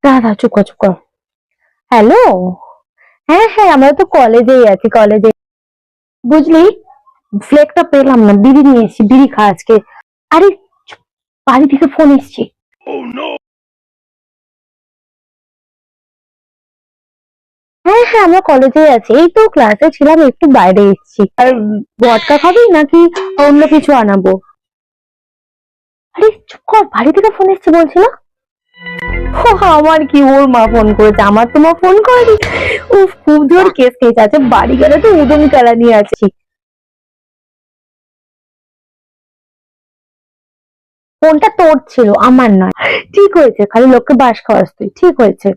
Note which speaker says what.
Speaker 1: দাদা চুপ কর চুপ কর। হ্যালো। হ্যাঁ হ্যাঁ, আমরা তো কলেজেই আছি, কলেজে। বুঝলি, ফ্লেকটা পেলাম না, বিড়ি নিয়ে এসেছি, বিড়ি খা আজকে। আরে চুপ, বাড়ি থেকে ফোন এসছে। হ্যাঁ হ্যাঁ, আমরা কলেজেই আছি, এই তো ক্লাসে ছিলাম, একটু বাইরে এসেছি। আর ভদকা খাবি নাকি অন্য কিছু আনাবো? আরে চুপ কর, বাড়ি থেকে ফোন এসছে বলছি না। ও, আমার কি, ওর মা ফোন করেছে, আমার তো মা ফোন করেনি। উফ, খুব জোর কেস খেয়েছে, আছে বাড়ি গেলে তো উদম কেলা নিয়ে আছি। ফোনটা তোর ছিল, আমার নয়। ঠিক হয়েছে, খালি লোককে বাস খাওয়াস তুই, ঠিক হয়েছে।